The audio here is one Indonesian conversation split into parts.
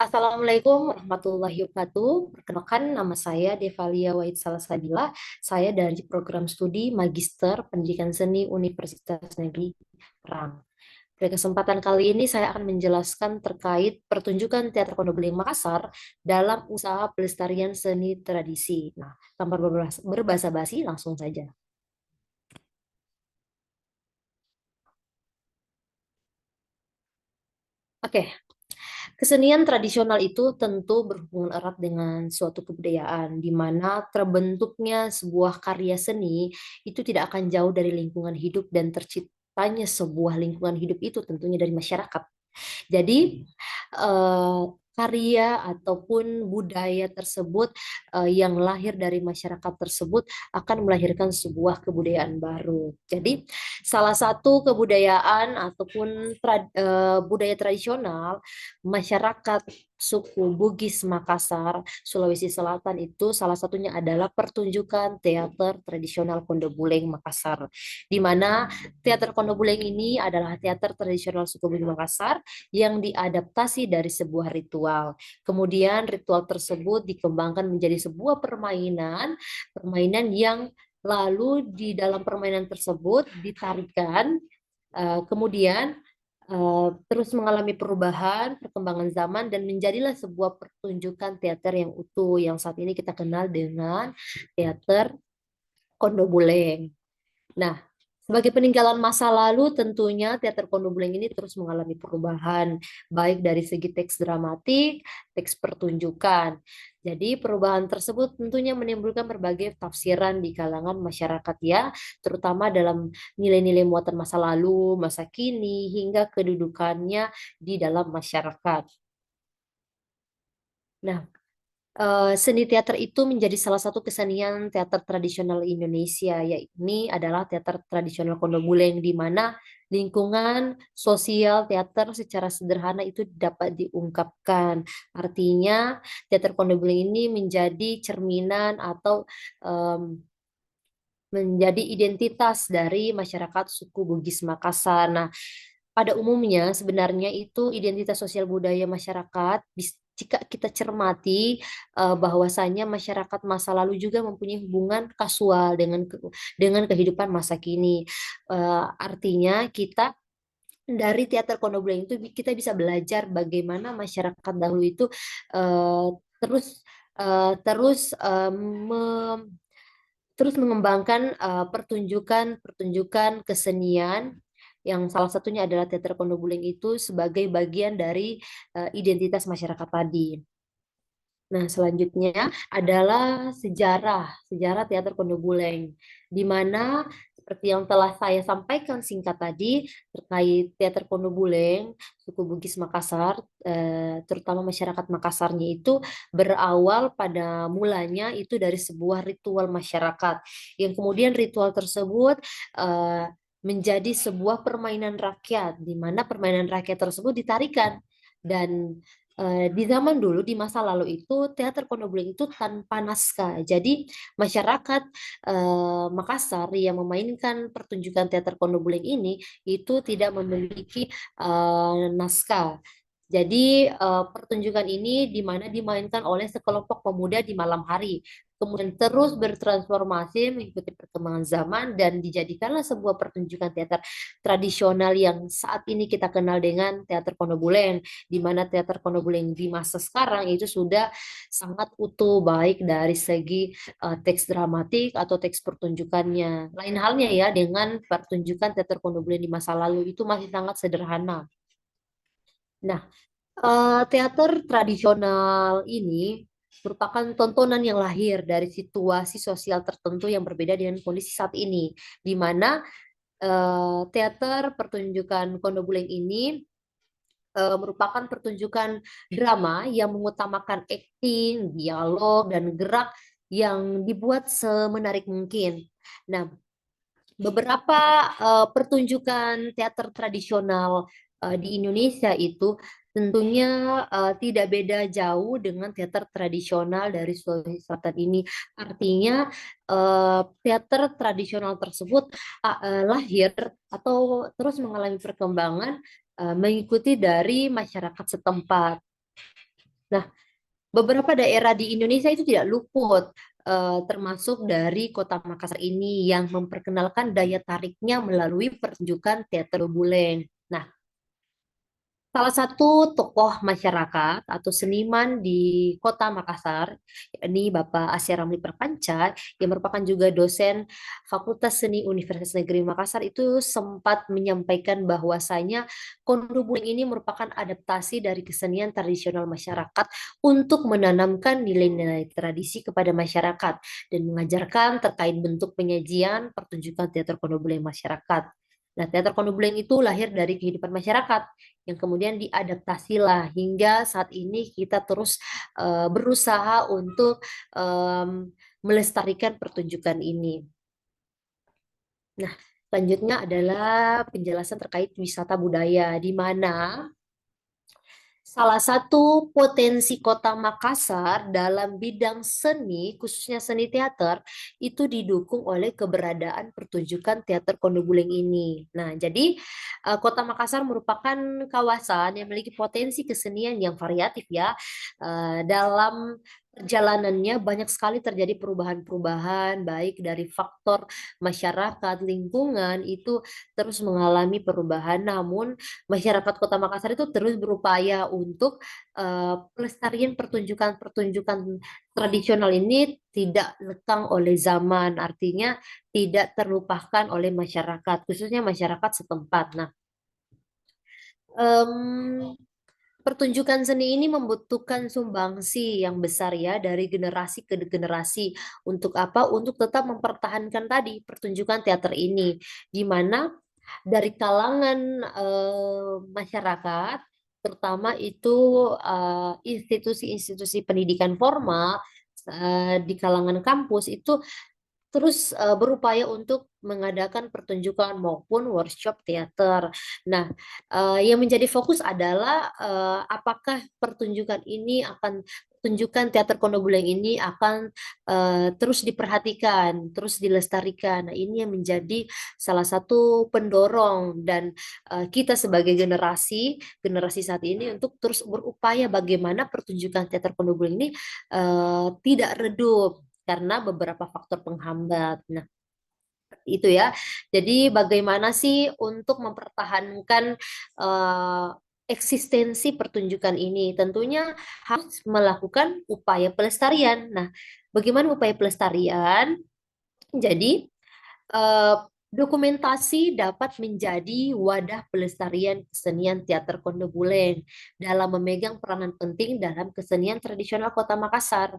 Assalamualaikum warahmatullahi wabarakatuh. Perkenalkan, nama saya Devalia Wahid Salasabila. Saya dari program studi Magister Pendidikan Seni Universitas Negeri Perang. Pada kesempatan kali ini saya akan menjelaskan terkait pertunjukan Teater Kondobeling Makassar dalam usaha pelestarian seni tradisi. Nah, tanpa berbasa-basi, langsung saja. Oke, kesenian tradisional itu tentu berhubungan erat dengan suatu kebudayaan, di mana terbentuknya sebuah karya seni itu tidak akan jauh dari lingkungan hidup dan terciptanya sebuah lingkungan hidup itu tentunya dari masyarakat. Jadi eh, karya ataupun budaya tersebut yang lahir dari masyarakat tersebut akan melahirkan sebuah kebudayaan baru. Jadi salah satu kebudayaan ataupun budaya tradisional masyarakat suku Bugis Makassar, Sulawesi Selatan itu salah satunya adalah pertunjukan teater tradisional Kondobuleng Makassar, di mana teater Kondobuleng ini adalah teater tradisional suku Bugis Makassar yang diadaptasi dari sebuah ritual. Kemudian ritual tersebut dikembangkan menjadi sebuah permainan, permainan yang lalu di dalam permainan tersebut ditarikan, kemudian terus mengalami perubahan, perkembangan zaman, dan menjadilah sebuah pertunjukan teater yang utuh yang saat ini kita kenal dengan teater Kondobuleng. Nah, sebagai peninggalan masa lalu, tentunya teater Kondobuleng ini terus mengalami perubahan, baik dari segi teks dramatik, teks pertunjukan. Jadi perubahan tersebut tentunya menimbulkan berbagai tafsiran di kalangan masyarakat ya, terutama dalam nilai-nilai muatan masa lalu, masa kini, hingga kedudukannya di dalam masyarakat. Nah, seni teater itu menjadi salah satu kesenian teater tradisional Indonesia, yakni adalah teater tradisional Kondobuleng, di mana lingkungan sosial teater secara sederhana itu dapat diungkapkan. Artinya, teater Kondobuleng ini menjadi cerminan atau em, menjadi identitas dari masyarakat suku Bugis Makassar. Nah, pada umumnya sebenarnya itu identitas sosial budaya masyarakat jika kita cermati bahwasanya masyarakat masa lalu juga mempunyai hubungan kasual dengan kehidupan masa kini. Artinya kita dari teater Kondobuleng itu kita bisa belajar bagaimana masyarakat dahulu itu eh, terus terus mengembangkan pertunjukan kesenian yang salah satunya adalah teater Kondobuleng itu sebagai bagian dari identitas masyarakat tadi. Nah, selanjutnya adalah sejarah teater Kondobuleng, di mana seperti yang telah saya sampaikan singkat tadi terkait teater Kondobuleng, suku Bugis Makassar, terutama masyarakat Makassarnya itu berawal pada mulanya itu dari sebuah ritual masyarakat, yang kemudian ritual tersebut eh, menjadi sebuah permainan rakyat, di mana permainan rakyat tersebut ditarikan. Dan di zaman dulu, di masa lalu itu, teater Kondobuleng itu tanpa naskah. Jadi, masyarakat Makassar yang memainkan pertunjukan teater Kondobuleng ini itu tidak memiliki naskah. Jadi, pertunjukan ini di mana dimainkan oleh sekelompok pemuda di malam hari. Kemudian terus bertransformasi mengikuti perkembangan zaman dan dijadikanlah sebuah pertunjukan teater tradisional yang saat ini kita kenal dengan teater Kondobuleng, di mana teater Kondobuleng di masa sekarang itu sudah sangat utuh baik dari segi teks dramatik atau teks pertunjukannya. Lain halnya ya dengan pertunjukan teater Kondobuleng di masa lalu itu masih sangat sederhana. Nah, teater tradisional ini merupakan tontonan yang lahir dari situasi sosial tertentu yang berbeda dengan kondisi saat ini, di mana teater pertunjukan Kondobuleng ini merupakan pertunjukan drama yang mengutamakan akting, dialog, dan gerak yang dibuat semenarik mungkin. Nah, beberapa pertunjukan teater tradisional di Indonesia itu tentunya tidak beda jauh dengan teater tradisional dari Sulawesi Selatan ini. Artinya teater tradisional tersebut lahir atau terus mengalami perkembangan mengikuti dari masyarakat setempat. Nah, beberapa daerah di Indonesia itu tidak luput, termasuk dari Kota Makassar ini yang memperkenalkan daya tariknya melalui pertunjukan teater Buleng. Nah, salah satu tokoh masyarakat atau seniman di Kota Makassar, yakni Bapak Asya Ramli Perpanca, yang merupakan juga dosen Fakultas Seni Universitas Negeri Makassar, itu sempat menyampaikan bahwasanya Kondo Buling ini merupakan adaptasi dari kesenian tradisional masyarakat untuk menanamkan nilai-nilai tradisi kepada masyarakat dan mengajarkan terkait bentuk penyajian pertunjukan teater Kondo Buling masyarakat. Nah, teater Kondo Buling itu lahir dari kehidupan masyarakat yang kemudian diadaptasilah hingga saat ini kita terus berusaha untuk melestarikan pertunjukan ini. Nah, selanjutnya adalah penjelasan terkait wisata budaya, di mana salah satu potensi Kota Makassar dalam bidang seni, khususnya seni teater, itu didukung oleh keberadaan pertunjukan teater Kondobuleng ini. Nah, jadi Kota Makassar merupakan kawasan yang memiliki potensi kesenian yang variatif ya. Dalam perjalanannya banyak sekali terjadi perubahan-perubahan, baik dari faktor masyarakat, lingkungan itu terus mengalami perubahan. Namun masyarakat Kota Makassar itu terus berupaya untuk pelestarian pertunjukan-pertunjukan tradisional ini tidak lekang oleh zaman, artinya tidak terlupakan oleh masyarakat, khususnya masyarakat setempat. Nah, em, pertunjukan seni ini membutuhkan sumbangsi yang besar ya dari generasi ke generasi. Untuk apa? Untuk tetap mempertahankan tadi pertunjukan teater ini, di mana dari kalangan masyarakat, terutama itu institusi-institusi pendidikan formal di kalangan kampus itu terus berupaya untuk mengadakan pertunjukan maupun workshop teater. Nah, yang menjadi fokus adalah apakah pertunjukan ini akan pertunjukan teater Kondobuleng ini akan terus diperhatikan, terus dilestarikan. Nah, ini yang menjadi salah satu pendorong dan kita sebagai generasi saat ini untuk terus berupaya bagaimana pertunjukan teater Kondobuleng ini tidak redup karena beberapa faktor penghambat. Nah, itu ya. Jadi bagaimana sih untuk mempertahankan eh, eksistensi pertunjukan ini? Tentunya harus melakukan upaya pelestarian. Nah, bagaimana upaya pelestarian? Jadi eh, dokumentasi dapat menjadi wadah pelestarian kesenian teater Kondobuleng dalam memegang peranan penting dalam kesenian tradisional Kota Makassar.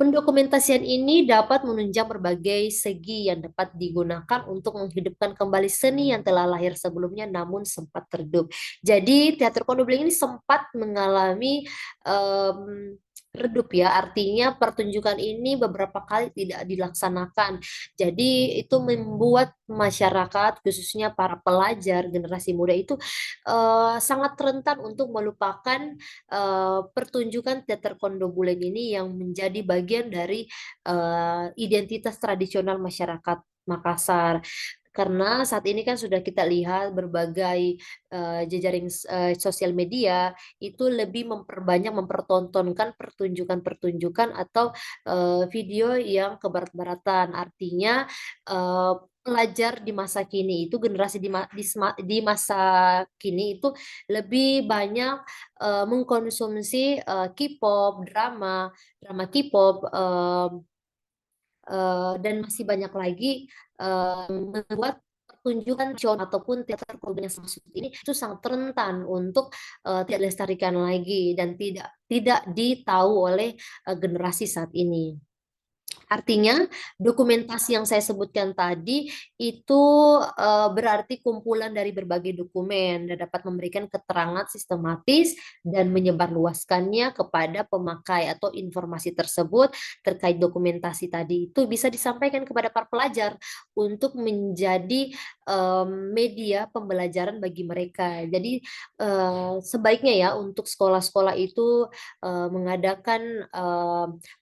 Pendokumentasian ini dapat menunjang berbagai segi yang dapat digunakan untuk menghidupkan kembali seni yang telah lahir sebelumnya namun sempat redup. Jadi teater Kondobling ini sempat mengalami em, redup ya, artinya pertunjukan ini beberapa kali tidak dilaksanakan. Jadi itu membuat masyarakat, khususnya para pelajar generasi muda itu sangat rentan untuk melupakan pertunjukan teater Kondobuleng ini yang menjadi bagian dari identitas tradisional masyarakat Makassar. Karena saat ini kan sudah kita lihat berbagai jejaring sosial media itu lebih memperbanyak mempertontonkan pertunjukan-pertunjukan atau video yang kebarat-baratan. Artinya eh, pelajar di masa kini itu generasi di masa kini itu lebih banyak mengkonsumsi K-pop, drama K-pop, dan masih banyak lagi membuat pertunjukan ataupun teater korban yang masuk ini itu sangat rentan untuk tidak dilestarikan lagi dan tidak ditahu oleh generasi saat ini. Artinya, dokumentasi yang saya sebutkan tadi itu berarti kumpulan dari berbagai dokumen dan dapat memberikan keterangan sistematis dan menyebarluaskannya kepada pemakai atau informasi tersebut terkait dokumentasi tadi itu bisa disampaikan kepada para pelajar untuk menjadi media pembelajaran bagi mereka. Jadi sebaiknya ya untuk sekolah-sekolah itu mengadakan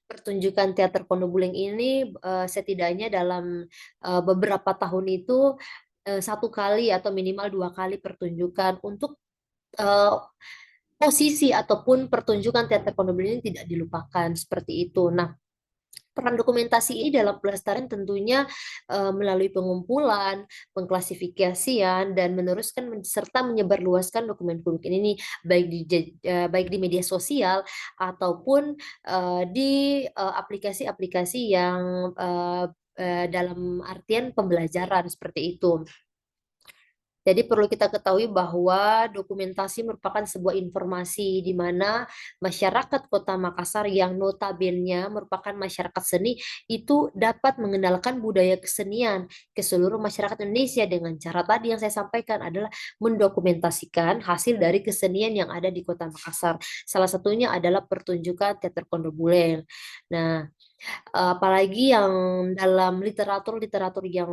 pertunjukan teater Kondobuleng ini setidaknya dalam beberapa tahun itu satu kali atau minimal dua kali pertunjukan untuk eh, posisi ataupun pertunjukan teater kondobleng ini tidak dilupakan seperti itu. Nah, peran dokumentasi ini dalam pelestarian tentunya melalui pengumpulan, pengklasifikasian, dan meneruskan serta menyebarluaskan dokumen publik ini baik di media sosial ataupun di aplikasi-aplikasi yang dalam artian pembelajaran seperti itu. Jadi perlu kita ketahui bahwa dokumentasi merupakan sebuah informasi di mana masyarakat Kota Makassar yang notabene merupakan masyarakat seni itu dapat mengenalkan budaya kesenian ke seluruh masyarakat Indonesia dengan cara tadi yang saya sampaikan adalah mendokumentasikan hasil dari kesenian yang ada di Kota Makassar. Salah satunya adalah pertunjukan teater Kondobuleng. Nah, apalagi yang dalam literatur-literatur yang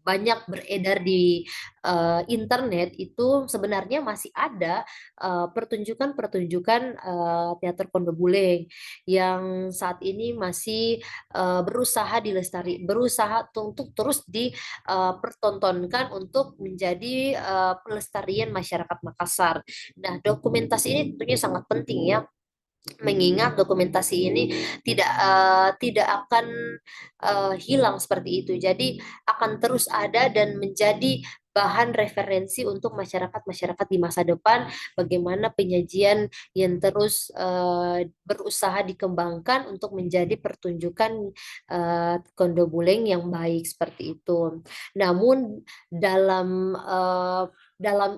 banyak beredar di internet itu sebenarnya masih ada pertunjukan-pertunjukan teater Kondobuleng yang saat ini masih berusaha untuk terus dipertontonkan untuk menjadi pelestarian masyarakat Makassar. Nah, dokumentasi ini tentunya sangat penting ya, mengingat dokumentasi ini tidak akan hilang seperti itu. Jadi akan terus ada dan menjadi bahan referensi untuk masyarakat-masyarakat di masa depan bagaimana penyajian yang terus berusaha dikembangkan untuk menjadi pertunjukan Kondobuleng yang baik seperti itu. Namun dalam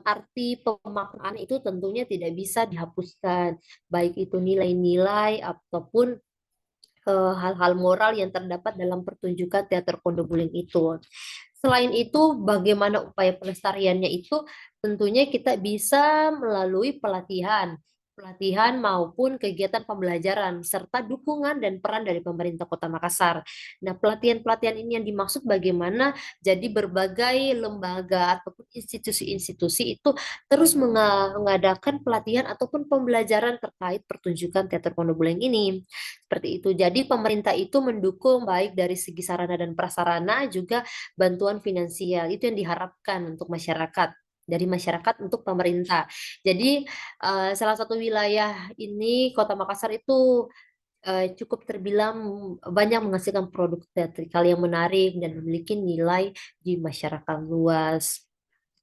arti pemaknaan itu tentunya tidak bisa dihapuskan, baik itu nilai-nilai ataupun hal-hal moral yang terdapat dalam pertunjukan teater Kondobuleng itu. Selain itu, bagaimana upaya pelestariannya itu tentunya kita bisa melalui pelatihan maupun kegiatan pembelajaran serta dukungan dan peran dari pemerintah Kota Makassar. Nah, pelatihan-pelatihan ini yang dimaksud bagaimana jadi berbagai lembaga ataupun institusi-institusi itu terus mengadakan pelatihan ataupun pembelajaran terkait pertunjukan teater Kondobuleng ini. Seperti itu. Jadi pemerintah itu mendukung baik dari segi sarana dan prasarana juga bantuan finansial. Itu yang diharapkan untuk masyarakat, dari masyarakat untuk pemerintah. Jadi salah satu wilayah ini Kota Makassar itu cukup terbilang banyak menghasilkan produk teatrikal yang menarik dan memiliki nilai di masyarakat luas.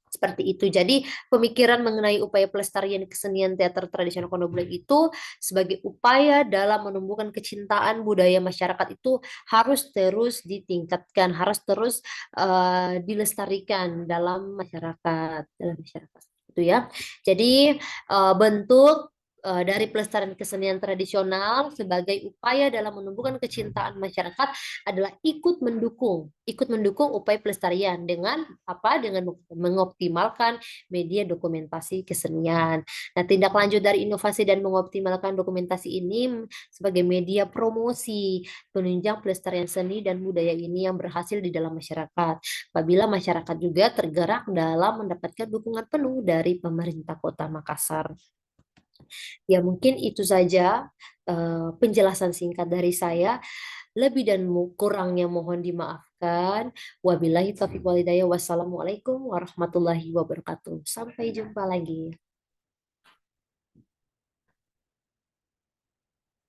Seperti itu. Jadi pemikiran mengenai upaya pelestarian kesenian teater tradisional Kondobuleng itu sebagai upaya dalam menumbuhkan kecintaan budaya masyarakat itu harus terus ditingkatkan, harus terus dilestarikan dalam masyarakat itu ya. Jadi bentuk dari pelestarian kesenian tradisional sebagai upaya dalam menumbuhkan kecintaan masyarakat adalah ikut mendukung upaya pelestarian dengan apa? Dengan mengoptimalkan media dokumentasi kesenian. Nah, tindak lanjut dari inovasi dan mengoptimalkan dokumentasi ini sebagai media promosi penunjang pelestarian seni dan budaya ini yang berhasil di dalam masyarakat. Apabila masyarakat juga tergerak dalam mendapatkan dukungan penuh dari pemerintah Kota Makassar. Ya, mungkin itu saja penjelasan singkat dari saya. Lebih dan kurangnya mohon dimaafkan. Wabillahi taufiq walhidayah. Wassalamualaikum warahmatullahi wabarakatuh. Sampai jumpa lagi.